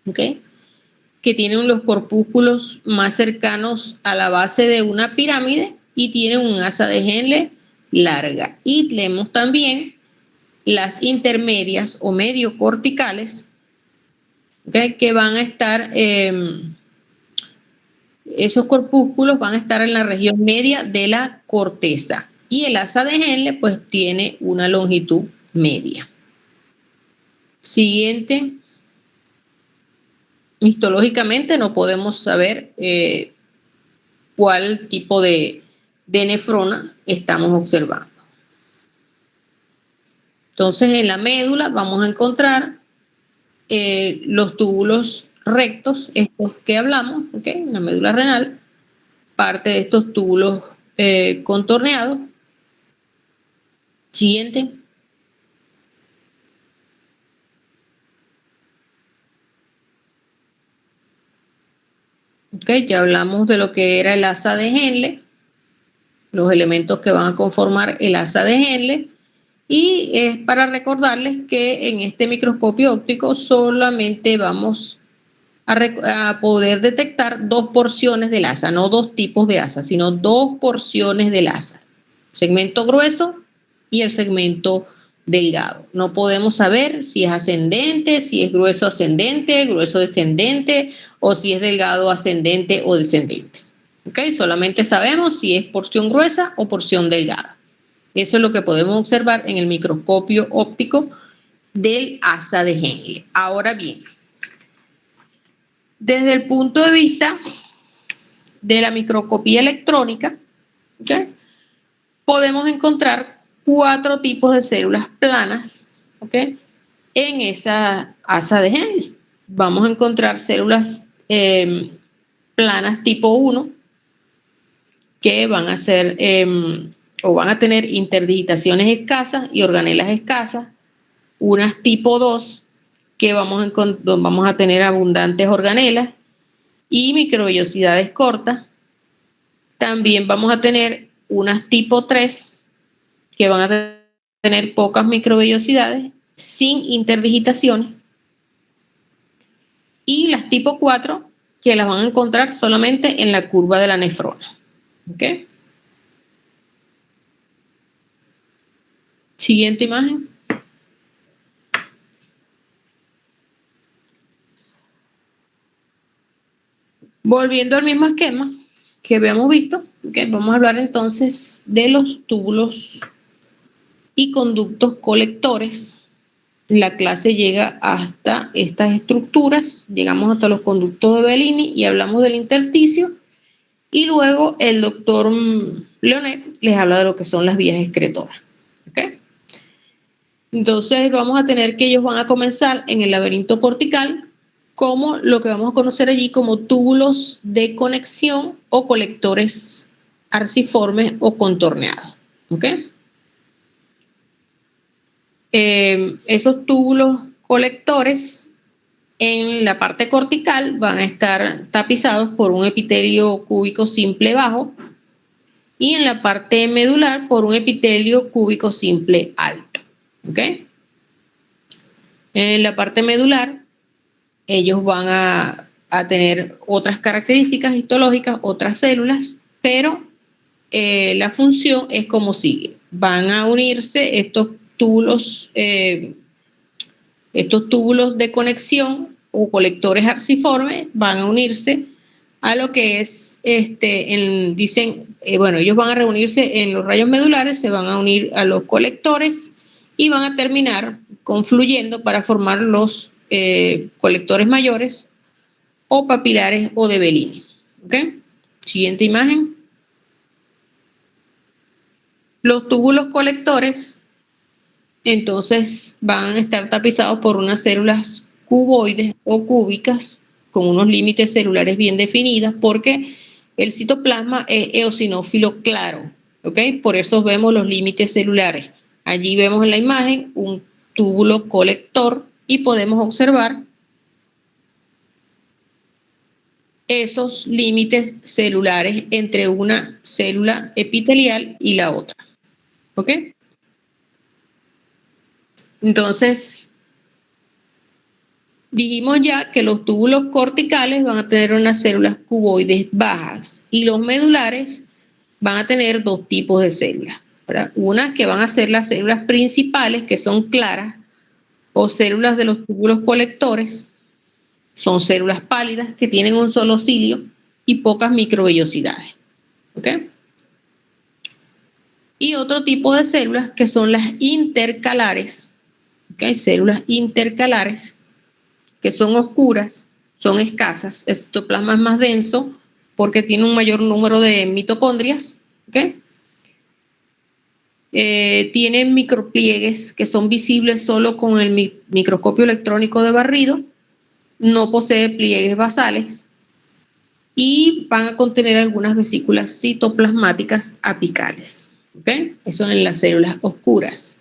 ¿ok?, que tienen los corpúsculos más cercanos a la base de una pirámide y tienen un asa de Henle larga. Y tenemos también las intermedias o medio corticales, ¿okay?, que van a estar, esos corpúsculos van a estar en la región media de la corteza, y el asa de Henle pues tiene una longitud media. Siguiente. Histológicamente no podemos saber cuál tipo de nefrona estamos observando. Entonces, en la médula vamos a encontrar los túbulos rectos, estos que hablamos, ¿ok?, en la médula renal, parte de estos túbulos contorneados. Siguiente. Okay, ya hablamos de lo que era el asa de Henle, los elementos que van a conformar el asa de Henle, y es para recordarles que en este microscopio óptico solamente vamos a poder detectar dos porciones del asa, no dos tipos de asa, sino dos porciones del asa, segmento grueso y el segmento delgado. No podemos saber si es ascendente, si es grueso ascendente, grueso descendente, o si es delgado ascendente o descendente. ¿Okay? Solamente sabemos si es porción gruesa o porción delgada. Eso es lo que podemos observar en el microscopio óptico del asa de Henle. Ahora bien, desde el punto de vista de la microscopía electrónica, ¿okay?, podemos encontrar 4 tipos de células planas, ¿okay?, en esa asa de Henle. Vamos a encontrar células planas tipo 1, que van a ser o van a tener interdigitaciones escasas y organelas escasas, unas tipo 2 que vamos a tener abundantes organelas y microvellosidades cortas. También vamos a tener unas tipo 3 que van a tener pocas microvellosidades sin interdigitaciones, y las tipo 4 que las van a encontrar solamente en la curva de la nefrona. ¿Ok? Siguiente imagen. Volviendo al mismo esquema que habíamos visto, ¿okay? Vamos a hablar entonces de los túbulos y conductos colectores. La clase llega hasta estas estructuras, llegamos hasta los conductos de Bellini y hablamos del intersticio, y luego el doctor Leonet les habla de lo que son las vías excretoras. ¿Okay? Entonces vamos a tener que ellos van a comenzar en el laberinto cortical, como lo que vamos a conocer allí como túbulos de conexión o colectores arciformes o contorneados. ¿Ok? Esos túbulos colectores en la parte cortical van a estar tapizados por un epitelio cúbico simple bajo, y en la parte medular por un epitelio cúbico simple alto. ¿Ok? En la parte medular ellos van a tener otras características histológicas, otras células, pero la función es como sigue. Van a unirse estos túbulos de conexión o colectores arciformes, van a unirse a lo que es, ellos van a reunirse en los rayos medulares, se van a unir a los colectores y van a terminar confluyendo para formar los colectores mayores o papilares o de Bellini. ¿Ok? Siguiente imagen. Los túbulos colectores entonces van a estar tapizados por unas células cuboides o cúbicas con unos límites celulares bien definidas, porque el citoplasma es eosinófilo claro. ¿Ok? Por eso vemos los límites celulares. Allí vemos en la imagen un túbulo colector y podemos observar esos límites celulares entre una célula epitelial y la otra. ¿Ok? Entonces, dijimos ya que los túbulos corticales van a tener unas células cuboides bajas y los medulares van a tener dos tipos de células, ¿verdad? Unas que van a ser las células principales, que son claras, o células de los túbulos colectores, son células pálidas que tienen un solo cilio y pocas microvellosidades. ¿Ok? Y otro tipo de células que son las intercalares. ¿Ok? Células intercalares que son oscuras, son escasas. El citoplasma es más denso porque tiene un mayor número de mitocondrias. ¿Ok? Tienen micropliegues que son visibles solo con el microscopio electrónico de barrido. No posee pliegues basales y van a contener algunas vesículas citoplasmáticas apicales. ¿Ok? Eso en las células oscuras.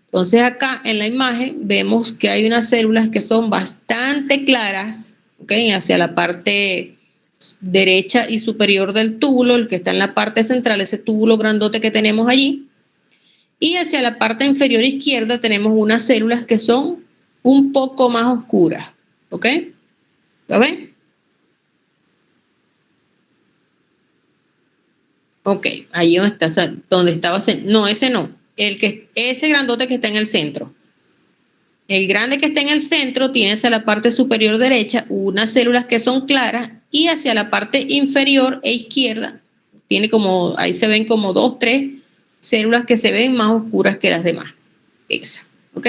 Entonces acá en la imagen vemos que hay unas células que son bastante claras, ¿ok? Hacia la parte derecha y superior del túbulo, el que está en la parte central, ese túbulo grandote que tenemos allí. Y hacia la parte inferior izquierda tenemos unas células que son un poco más oscuras, ¿ok? ¿Lo ven? Ok, ahí donde estaba, no, ese no, ese grandote que está en el centro. El grande que está en el centro tiene hacia la parte superior derecha unas células que son claras y hacia la parte inferior e izquierda tiene como, ahí se ven como 2, 3 células que se ven más oscuras que las demás. Esa, ¿ok?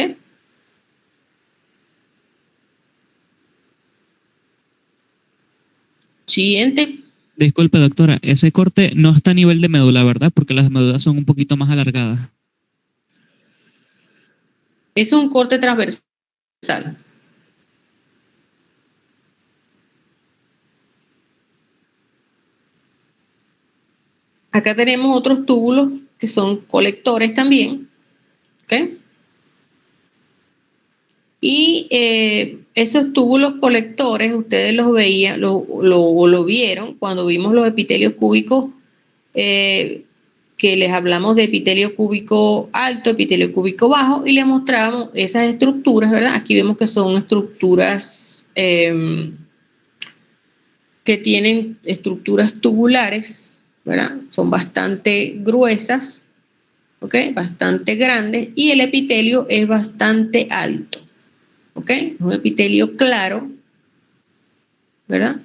Siguiente. Disculpe, doctora, ese corte no está a nivel de médula, ¿verdad? Porque las médulas son un poquito más alargadas. Es un corte transversal. Acá tenemos otros túbulos que son colectores también, ¿ok? Y esos túbulos colectores, ustedes los veían, lo vieron cuando vimos los epitelios cúbicos, que les hablamos de epitelio cúbico alto, epitelio cúbico bajo, y les mostrábamos esas estructuras, ¿verdad? Aquí vemos que son estructuras que tienen estructuras tubulares, ¿verdad? Son bastante gruesas, ¿ok? Bastante grandes, y el epitelio es bastante alto, ¿ok? Un epitelio claro, ¿verdad?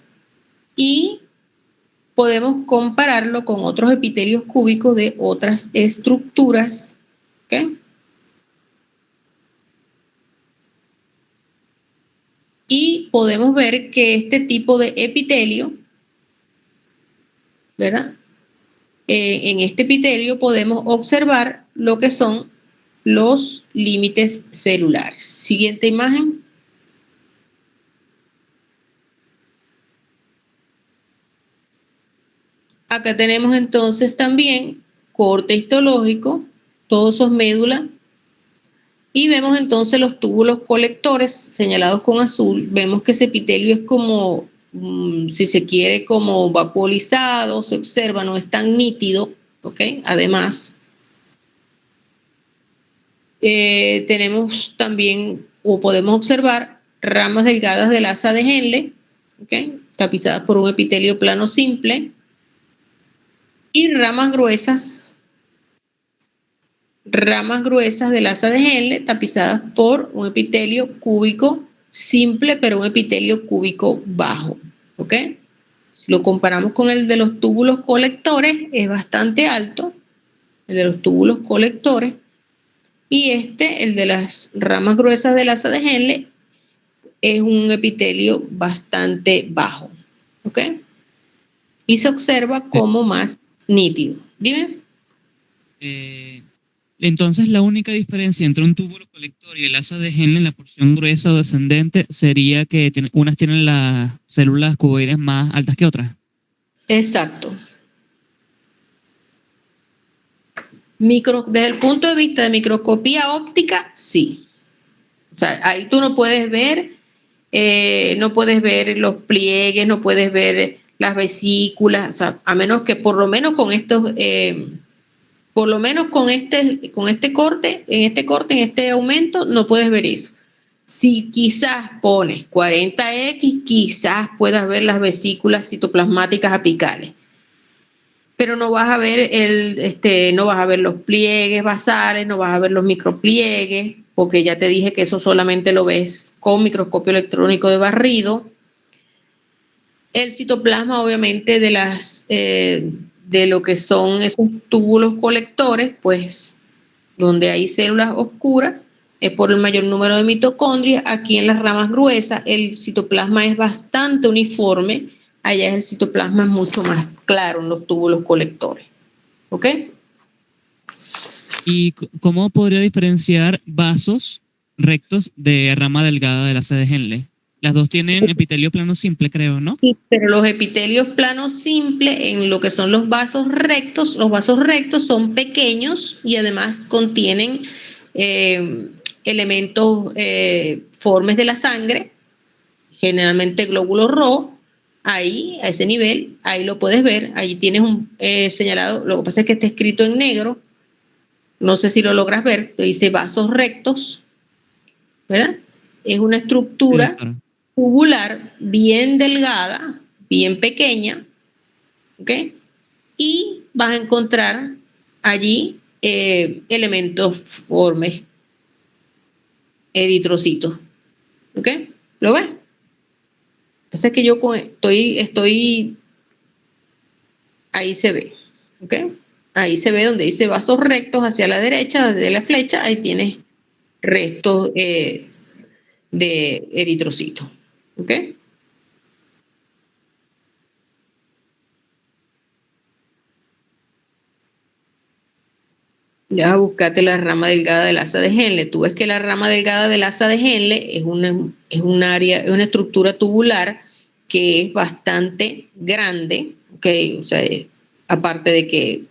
Y podemos compararlo con otros epitelios cúbicos de otras estructuras, ¿ok? Y podemos ver que este tipo de epitelio, ¿verdad? En este epitelio podemos observar lo que son los límites celulares. Siguiente imagen. Acá tenemos entonces también corte histológico, todos esos médulas, y vemos entonces los túbulos colectores señalados con azul. Vemos que ese epitelio es como, si se quiere, como vaporizado, se observa, no es tan nítido, ¿ok? Además, tenemos también, o podemos observar, ramas delgadas del asa de Henle, ¿ok? Tapizadas por un epitelio plano simple, y ramas gruesas del asa de Henle tapizadas por un epitelio cúbico simple, pero un epitelio cúbico bajo, ¿ok? Si lo comparamos con el de los túbulos colectores, es bastante alto, el de los túbulos colectores, y el de las ramas gruesas del asa de Henle, es un epitelio bastante bajo, ¿ok? Y se observa como más nítido. Dime. Entonces, la única diferencia entre un túbulo colector y el asa de Henle en la porción gruesa o descendente sería que unas tienen las células cuboides más altas que otras. Exacto. Desde el punto de vista de microscopía óptica, sí. O sea, ahí tú no puedes ver los pliegues, no puedes ver las vesículas, o sea, a menos que por lo menos con estos, por lo menos con este corte, en este aumento, no puedes ver eso. Si quizás pones 40X, quizás puedas ver las vesículas citoplasmáticas apicales, pero no vas a ver no vas a ver los pliegues basales, no vas a ver los micropliegues, porque ya te dije que eso solamente lo ves con microscopio electrónico de barrido. El citoplasma, obviamente, de lo que son esos túbulos colectores, pues donde hay células oscuras, es por el mayor número de mitocondrias. Aquí en las ramas gruesas el citoplasma es bastante uniforme, allá el citoplasma es mucho más claro en los túbulos colectores. ¿Ok? ¿Y cómo podría diferenciar vasos rectos de rama delgada del asa de Henle? Las dos tienen epitelio plano simple, creo, ¿no? Sí, pero los epitelios planos simples, en lo que son los vasos rectos son pequeños y además contienen elementos formes de la sangre, generalmente glóbulos rojos. Ahí, a ese nivel, ahí lo puedes ver. Ahí tienes un señalado, lo que pasa es que está escrito en negro, no sé si lo logras ver, te dice vasos rectos, ¿verdad? Es una estructura Sí, claro. tubular bien delgada, bien pequeña, ¿ok? Y vas a encontrar allí elementos formes, eritrocitos, ¿ok? ¿Lo ves? Entonces que yo estoy, ahí se ve, ¿ok? Ahí se ve donde dice vasos rectos hacia la derecha, desde la flecha, ahí tienes restos de eritrocitos, ¿ok? Ya vas a buscarte la rama delgada del asa de Henle. Tú ves que la rama delgada del asa de Henle es un área, es una estructura tubular que es bastante grande, ¿ok? O sea, aparte de que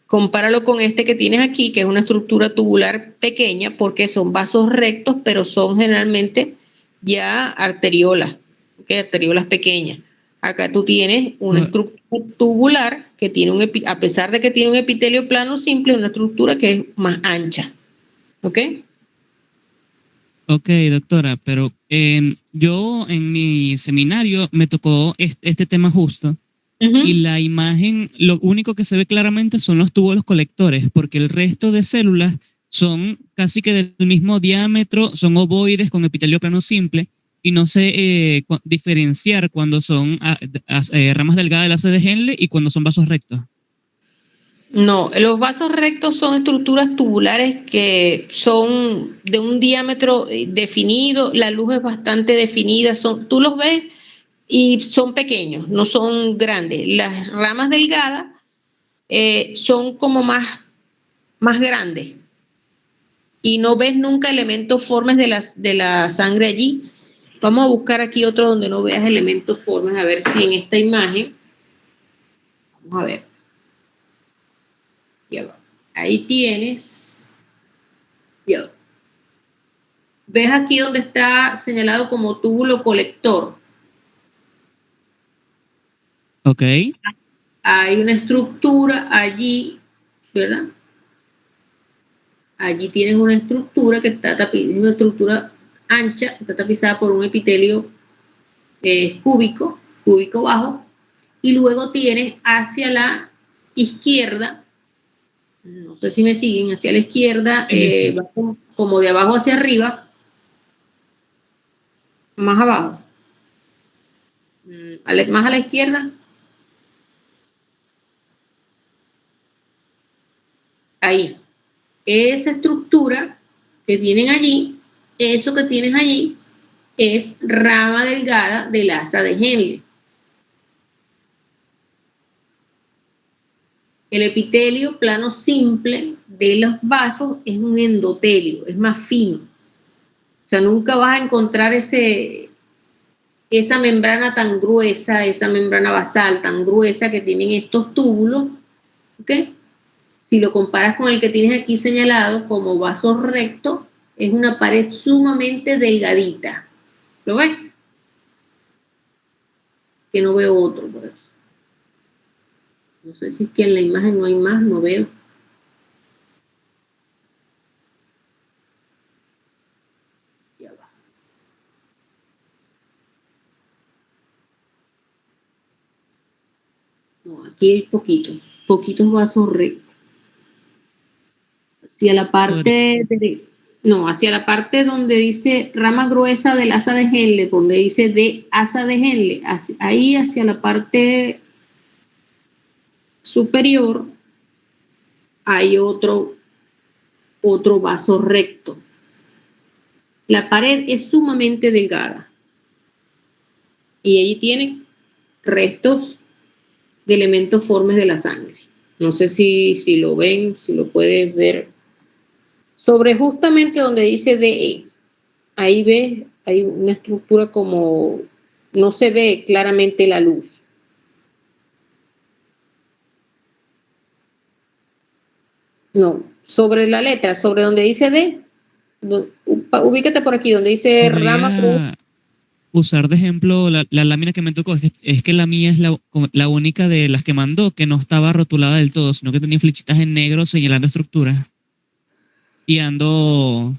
Compáralo con este que tienes aquí, que es una estructura tubular pequeña, porque son vasos rectos, pero son generalmente ya arteriolas, ¿okay? Arteriolas pequeñas. Acá tú tienes una estructura tubular que tiene a pesar de que tiene un epitelio plano simple, una estructura que es más ancha. ¿Ok? Ok, doctora, pero yo en mi seminario me tocó este tema justo y la imagen, lo único que se ve claramente son los túbulos colectores, porque el resto de células son casi que del mismo diámetro, son ovoides con epitelio plano simple y no sé diferenciar cuando son ramas delgadas del ácido de Henle y cuando son vasos rectos. No, los vasos rectos son estructuras tubulares que son de un diámetro definido, la luz es bastante definida, tú los ves y son pequeños, no son grandes. Las ramas delgadas son como más grandes y no ves nunca elementos formes de la sangre allí. Vamos a buscar aquí otro donde no veas elementos formes, a ver si en esta imagen, vamos a ver, ya va. Ahí tienes, ya va. ¿Ves aquí donde está señalado como túbulo colector? Ok. Hay una estructura allí, ¿verdad? Allí tienes una estructura que está tapizada, una estructura ancha, está tapizada por un epitelio cúbico bajo, y luego tienes hacia la izquierda, no sé si me siguen, hacia la izquierda, va como de abajo hacia arriba, más abajo, más a la izquierda, ahí. Esa estructura que tienen allí, eso que tienes allí, es rama delgada del asa de Henle. El epitelio plano simple de los vasos es un endotelio, es más fino. O sea, nunca vas a encontrar esa membrana tan gruesa, esa membrana basal tan gruesa que tienen estos túbulos, ¿ok? Si lo comparas con el que tienes aquí señalado como vaso recto, es una pared sumamente delgadita. ¿Lo ves? Que no veo otro por eso. No sé si es que en la imagen no hay más, no veo. Ya va. No, aquí hay poquitos vasos rectos. Hacia la parte hacia la parte donde dice rama gruesa del asa de Henle, donde dice de asa de Henle, ahí hacia la parte superior hay otro vaso recto. La pared es sumamente delgada y allí tiene restos de elementos formes de la sangre. No sé si lo ven, si lo puedes ver. Sobre justamente donde dice DE, ahí ves, hay una estructura como, no se ve claramente la luz. No, sobre la letra, sobre donde dice D, ubícate por aquí, donde dice rama. Podría usar de ejemplo la lámina que me tocó. Es que la mía es la única de las que mandó que no estaba rotulada del todo, sino que tenía flechitas en negro señalando estructuras. Y ando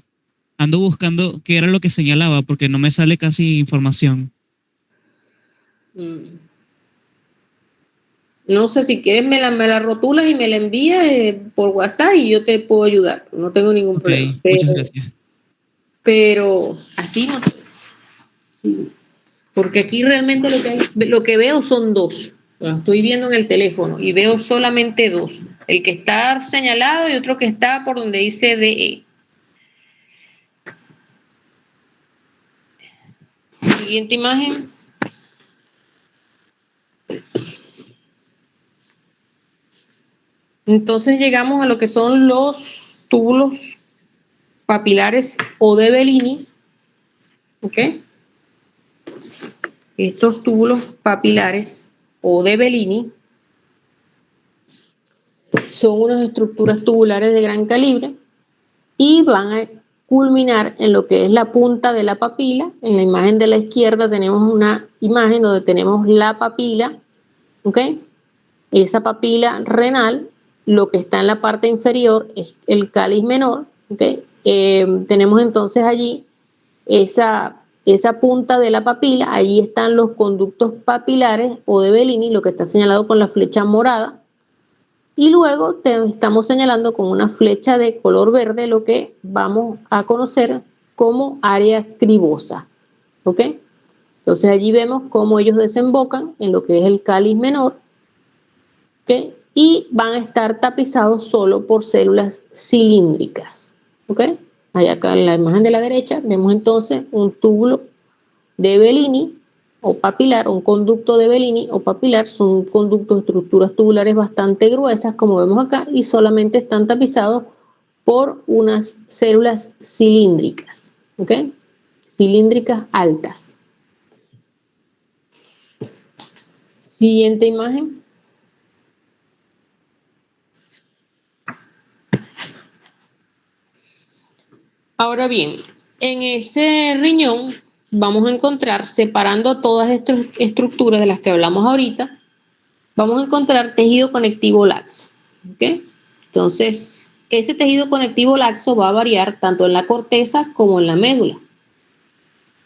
buscando qué era lo que señalaba, porque no me sale casi información. No sé si quieres me la rotulas y me la envías por WhatsApp y yo te puedo ayudar. No tengo ningún Ok, problema. muchas gracias. Pero así no. Sí, porque aquí realmente lo que veo son dos. Lo estoy viendo en el teléfono y veo solamente dos. El que está señalado y otro que está por donde dice DE. Siguiente imagen. Entonces llegamos a lo que son los túbulos papilares o de Bellini. ¿Ok? Estos túbulos papilares o de Bellini son unas estructuras tubulares de gran calibre y van a culminar en lo que es la punta de la papila. En la imagen de la izquierda tenemos una imagen donde tenemos la papila, ¿ok? Esa papila renal, lo que está en la parte inferior es el cáliz menor, ¿ok? Tenemos entonces allí esa punta de la papila, allí están los conductos papilares o de Bellini, lo que está señalado con la flecha morada, y luego estamos señalando con una flecha de color verde lo que vamos a conocer como área cribosa, ¿ok? Entonces allí vemos cómo ellos desembocan en lo que es el cáliz menor, ¿ok? Y van a estar tapizados solo por células cilíndricas, ¿ok? Allá acá en la imagen de la derecha vemos entonces un túbulo de Bellini o papilar, un conducto de Bellini o papilar, son conductos de estructuras tubulares bastante gruesas, como vemos acá, y solamente están tapizados por unas células cilíndricas, ¿ok? Cilíndricas altas. Siguiente imagen. Ahora bien, en ese riñón vamos a encontrar, separando todas estas estructuras de las que hablamos ahorita, vamos a encontrar tejido conectivo laxo, ¿ok? Entonces, ese tejido conectivo laxo va a variar tanto en la corteza como en la médula.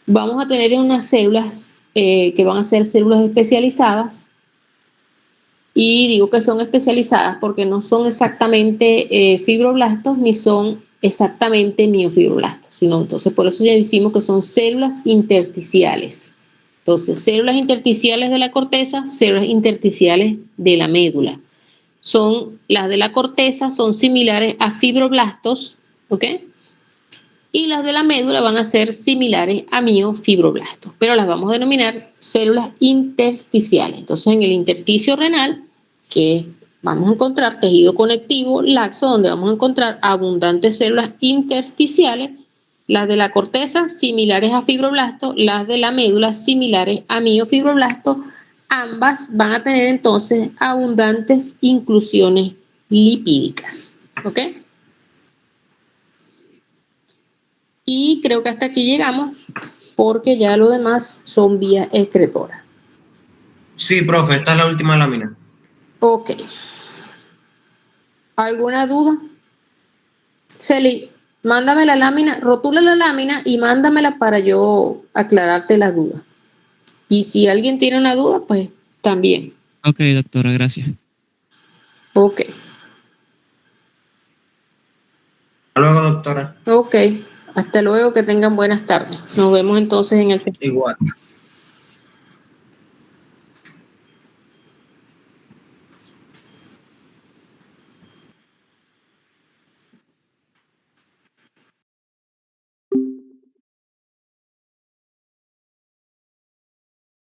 Vamos a tener unas células que van a ser células especializadas, y digo que son especializadas porque no son exactamente fibroblastos ni son exactamente miofibroblastos, sino entonces por eso ya decimos que son células intersticiales. Entonces, células intersticiales de la corteza, células intersticiales de la médula. Las de la corteza son similares a fibroblastos, ¿ok? Y las de la médula van a ser similares a miofibroblastos, pero las vamos a denominar células intersticiales. Entonces, en el intersticio renal, que vamos a encontrar tejido conectivo laxo, donde vamos a encontrar abundantes células intersticiales, las de la corteza similares a fibroblastos, las de la médula similares a miofibroblastos. Ambas van a tener entonces abundantes inclusiones lipídicas, ¿ok? Y creo que hasta aquí llegamos porque ya lo demás son vías excretoras. Sí, profe, esta es la última lámina. Ok. ¿Alguna duda? Celi, mándame la lámina, rotula la lámina y mándamela para yo aclararte las dudas. Y si alguien tiene una duda, pues también. Ok, doctora, gracias. Ok. Hasta luego, doctora. Ok. Hasta luego, que tengan buenas tardes. Nos vemos entonces en el... Igual.